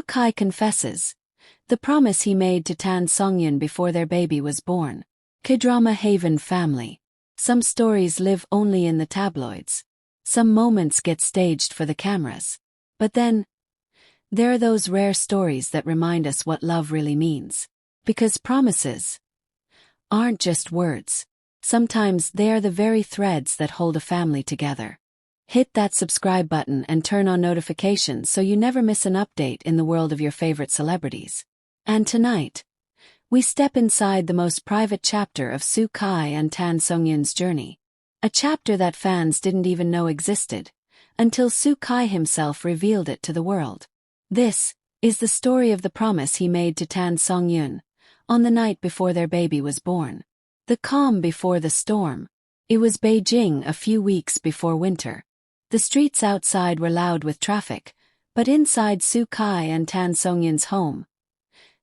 Kai confesses. The promise he made to Songyun before their baby was born. K-drama Haven family. Some stories live only in the tabloids. Some moments get staged for the cameras. But then, there are those rare stories that remind us what love really means. Because promises aren't just words. Sometimes they are the very threads that hold a family together. Hit that subscribe button and turn on notifications so you never miss an update in the world of your favorite celebrities. And tonight, we step inside the most private chapter of Kai and Songyun's journey. A chapter that fans didn't even know existed, until Kai himself revealed it to the world. This is the story of the promise he made to Songyun on the night before their baby was born. The calm before the storm. It was Beijing a few weeks before winter. The streets outside were loud with traffic, but inside Kai and Songyun's home,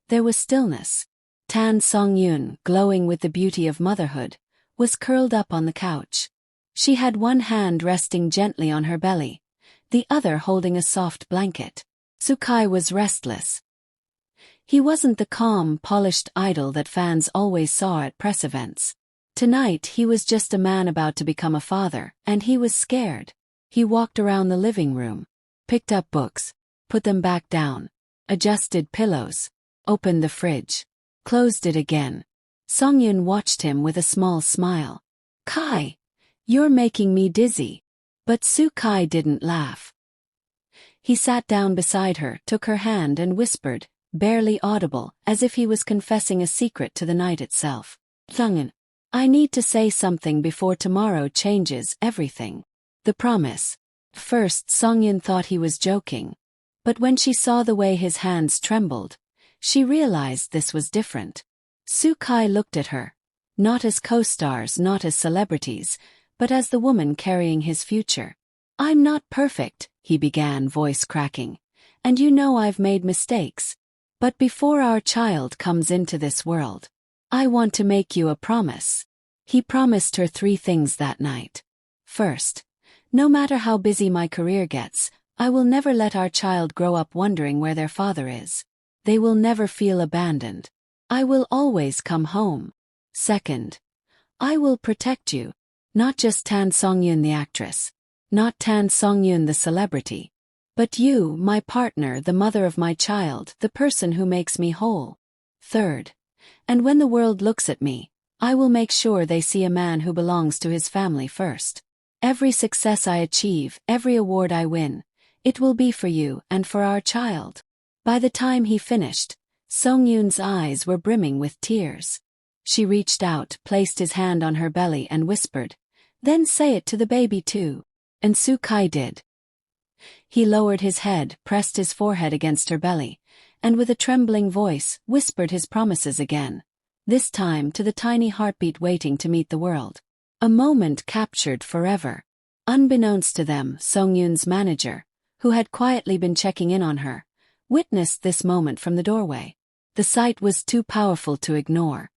there was stillness. Songyun, glowing with the beauty of motherhood, was curled up on the couch. She had one hand resting gently on her belly, the other holding a soft blanket. Kai was restless. He wasn't the calm, polished idol that fans always saw at press events. Tonight he was just a man about to become a father, and he was scared. He walked around the living room, picked up books, put them back down, adjusted pillows, opened the fridge, closed it again. Songyun watched him with a small smile. "Kai, you're making me dizzy." But Kai didn't laugh. He sat down beside her, took her hand and whispered, barely audible, as if he was confessing a secret to the night itself. "Songyun, I need to say something before tomorrow changes everything." The promise. First Songyun thought he was joking. But when she saw the way his hands trembled, she realized this was different. Kai looked at her. Not as co-stars, not as celebrities, but as the woman carrying his future. "I'm not perfect," he began, voice cracking. "And you know I've made mistakes. But before our child comes into this world, I want to make you a promise." He promised her 3 things that night. First, no matter how busy my career gets, I will never let our child grow up wondering where their father is. They will never feel abandoned. I will always come home. Second, I will protect you. Not just Songyun the actress. Not Songyun the celebrity. But you, my partner, the mother of my child, the person who makes me whole. Third, and when the world looks at me, I will make sure they see a man who belongs to his family first. Every success I achieve, every award I win, it will be for you and for our child. By the time he finished, Songyun's eyes were brimming with tears. She reached out, placed his hand on her belly and whispered, "Then say it to the baby too." And Kai did. He lowered his head, pressed his forehead against her belly, and with a trembling voice, whispered his promises again. This time to the tiny heartbeat waiting to meet the world. A moment captured forever. Unbeknownst to them, Songyun's manager, who had quietly been checking in on her, witnessed this moment from the doorway. The sight was too powerful to ignore.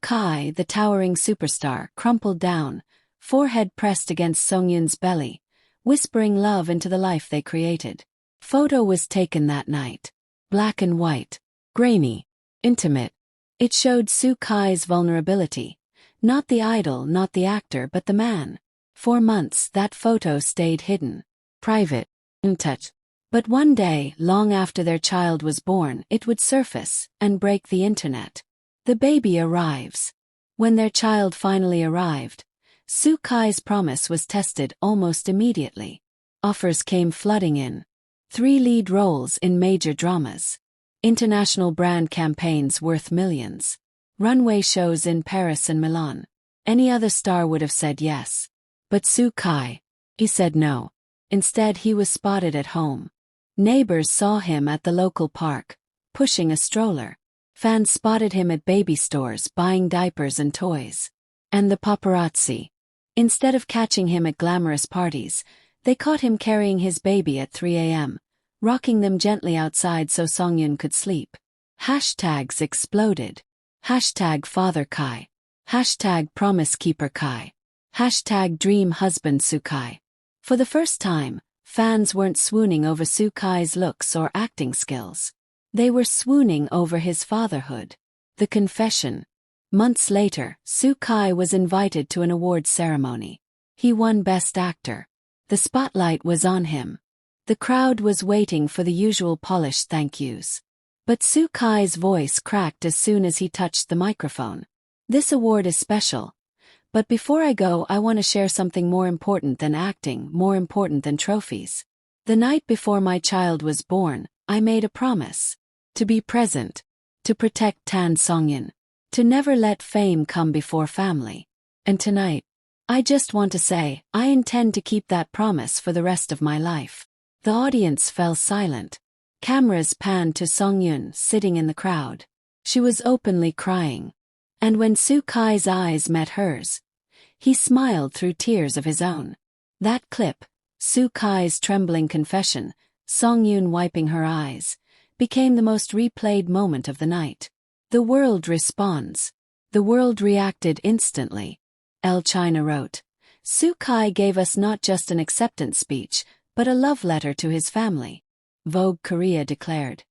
Kai, the towering superstar, crumpled down, forehead pressed against Songyun's belly, whispering love into the life they created. Photo was taken that night. Black and white. Grainy. Intimate. It showed Kai's vulnerability. Not the idol, not the actor, but the man. For months that photo stayed hidden. Private. Untouched. But one day, long after their child was born, it would surface and break the internet. The baby arrives. When their child finally arrived, Kai's promise was tested almost immediately. Offers came flooding in. 3 lead roles in major dramas. International brand campaigns worth millions. Runway shows in Paris and Milan. Any other star would have said yes. But Kai, he said no. Instead he was spotted at home. Neighbors saw him at the local park, pushing a stroller. Fans spotted him at baby stores buying diapers and toys. And the paparazzi. Instead of catching him at glamorous parties, they caught him carrying his baby at 3 a.m., rocking them gently outside so Songyun could sleep. Hashtags exploded. Hashtag Father Kai. Hashtag Promise Keeper Kai. Hashtag Dream Husband Kai. For the first time, Fans weren't swooning over Soo-kai's looks or acting skills. They were swooning over his fatherhood. The confession. Months later, Soo-kai was invited to an awards ceremony. He won Best Actor. The spotlight was on him. The crowd was waiting for the usual polished thank yous. But Soo-kai's voice cracked as soon as he touched the microphone. This award is special. But before I go, I want to share something more important than acting, more important than trophies. The night before my child was born, I made a promise. To be present. To protect Tan Songyun. To never let fame come before family. And tonight, I just want to say, I intend to keep that promise for the rest of my life. The audience fell silent. Cameras panned to Songyun sitting in the crowd. She was openly crying. And when Soo-kai's eyes met hers, he smiled through tears of his own. That clip, Soo-kai's trembling confession, Songyun wiping her eyes, became the most replayed moment of the night. The world responds. The world reacted instantly. Elle China wrote, Soo-kai gave us not just an acceptance speech, but a love letter to his family. Vogue Korea declared.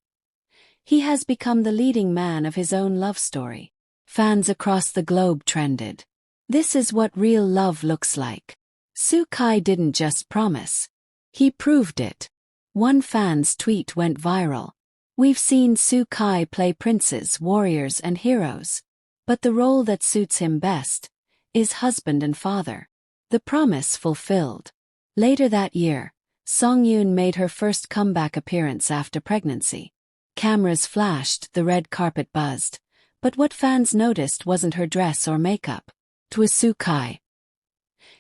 He has become the leading man of his own love story. Fans across the globe trended. This is what real love looks like. Soo-kai didn't just promise. He proved it. One fan's tweet went viral. We've seen Soo-kai play princes, warriors, and heroes. But the role that suits him best is husband and father. The promise fulfilled. Later that year, Songyun made her first comeback appearance after pregnancy. Cameras flashed, the red carpet buzzed. But what fans noticed wasn't her dress or makeup. It was Soo-kai.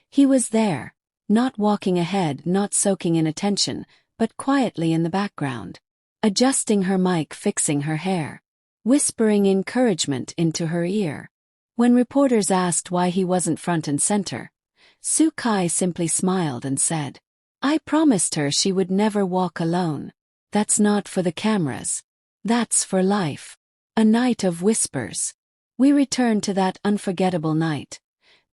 He was there, not walking ahead, not soaking in attention, but quietly in the background. Adjusting her mic, fixing her hair. Whispering encouragement into her ear. When reporters asked why he wasn't front and center, Soo-kai simply smiled and said, I promised her she would never walk alone. That's not for the cameras. That's for life. A night of whispers. We return to that unforgettable night.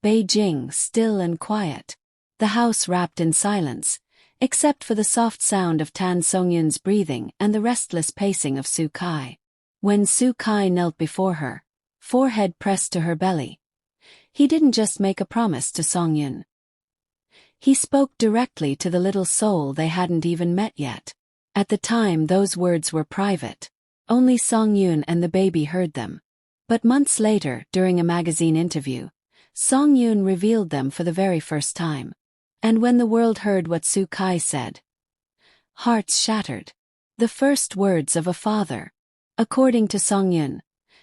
Beijing, still and quiet. The house wrapped in silence, except for the soft sound of Tan Songyun's breathing and the restless pacing of Soo-kai. When Soo-kai knelt before her, forehead pressed to her belly, he didn't just make a promise to Songyun. He spoke directly to the little soul they hadn't even met yet. At the time, those words were private. Only Songyun and the baby heard them. But months later, during a magazine interview, Songyun revealed them for the very first time. And when the world heard what Soo-kai said, hearts shattered. The first words of a father. According to Songyun,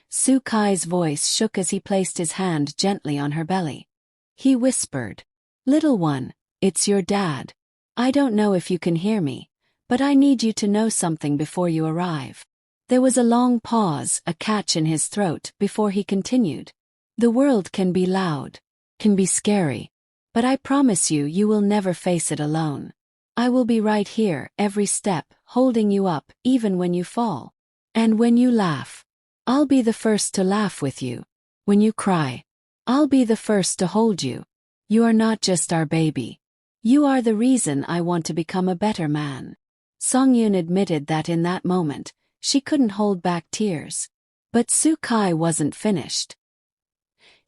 Soo-kai's voice shook as he placed his hand gently on her belly. He whispered, Little one, it's your dad. I don't know if you can hear me, but I need you to know something before you arrive. There was a long pause, a catch in his throat, before he continued. The world can be loud, can be scary, but I promise you, you will never face it alone. I will be right here, every step, holding you up, even when you fall. And when you laugh, I'll be the first to laugh with you. When you cry, I'll be the first to hold you. You are not just our baby. You are the reason I want to become a better man. Songyun admitted that in that moment, she couldn't hold back tears. But Soo-kai wasn't finished.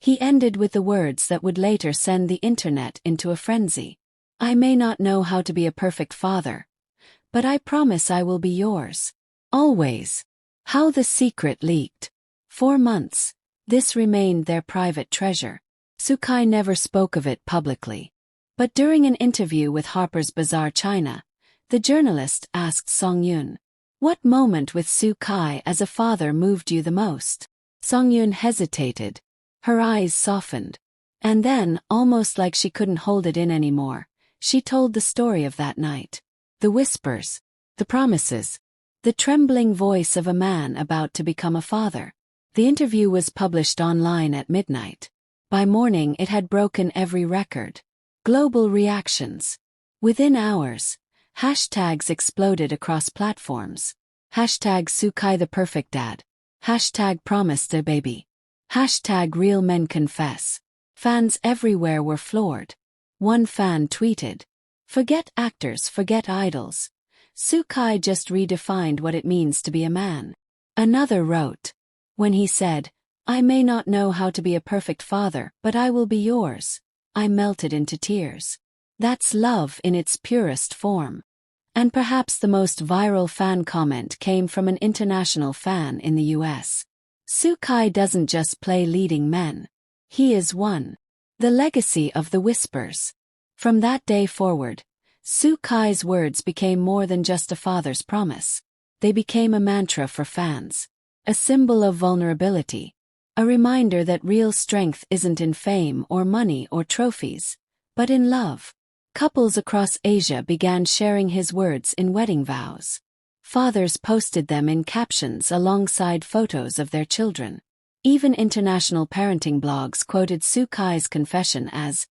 He ended with the words that would later send the internet into a frenzy. I may not know how to be a perfect father, but I promise I will be yours. Always. How the secret leaked. 4 months. This remained their private treasure. Soo-kai never spoke of it publicly. But during an interview with Harper's Bazaar China, the journalist asked Songyun, what moment with Soo-kai as a father moved you the most? Songyun hesitated. Her eyes softened. And then, almost like she couldn't hold it in anymore, she told the story of that night. The whispers. The promises. The trembling voice of a man about to become a father. The interview was published online at midnight. By morning it had broken every record. Global reactions. Within hours, hashtags exploded across platforms. Hashtag Soo-kai the perfect dad. Hashtag promise the baby. Hashtag real men confess. Fans everywhere were floored. One fan tweeted, Forget actors, forget idols. Sukai just redefined what it means to be a man. Another wrote, when he said, "I may not know how to be a perfect father, but I will be yours," I melted into tears. That's love in its purest form. And perhaps the most viral fan comment came from an international fan in the US. Sukai doesn't just play leading men. He is one. The legacy of the whispers. From that day forward, Sukai's words became more than just a father's promise. They became a mantra for fans. A symbol of vulnerability. A reminder that real strength isn't in fame or money or trophies, but in love. Couples across Asia began sharing his words in wedding vows. Fathers posted them in captions alongside photos of their children. Even international parenting blogs quoted Sukai's confession as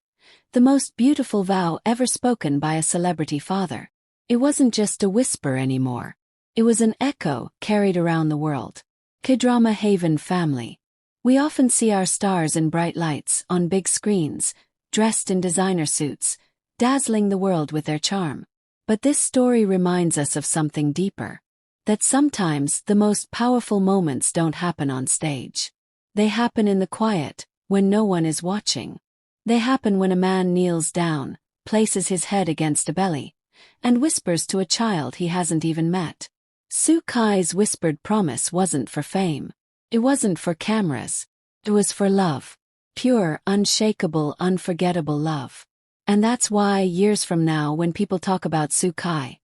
the most beautiful vow ever spoken by a celebrity father. It wasn't just a whisper anymore. It was an echo carried around the world. K-drama Haven family. We often see our stars in bright lights, on big screens, dressed in designer suits, dazzling the world with their charm. But this story reminds us of something deeper. That sometimes the most powerful moments don't happen on stage. They happen in the quiet, when no one is watching. They happen when a man kneels down, places his head against a belly, and whispers to a child he hasn't even met. Sukai's whispered promise wasn't for fame. It wasn't for cameras. It was for love. Pure, unshakable, unforgettable love. And that's why, years from now, when people talk about Sukai,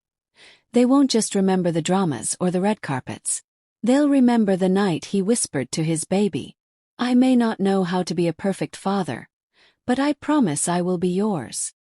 they won't just remember the dramas or the red carpets. They'll remember the night he whispered to his baby, "I may not know how to be a perfect father, but I promise I will be yours."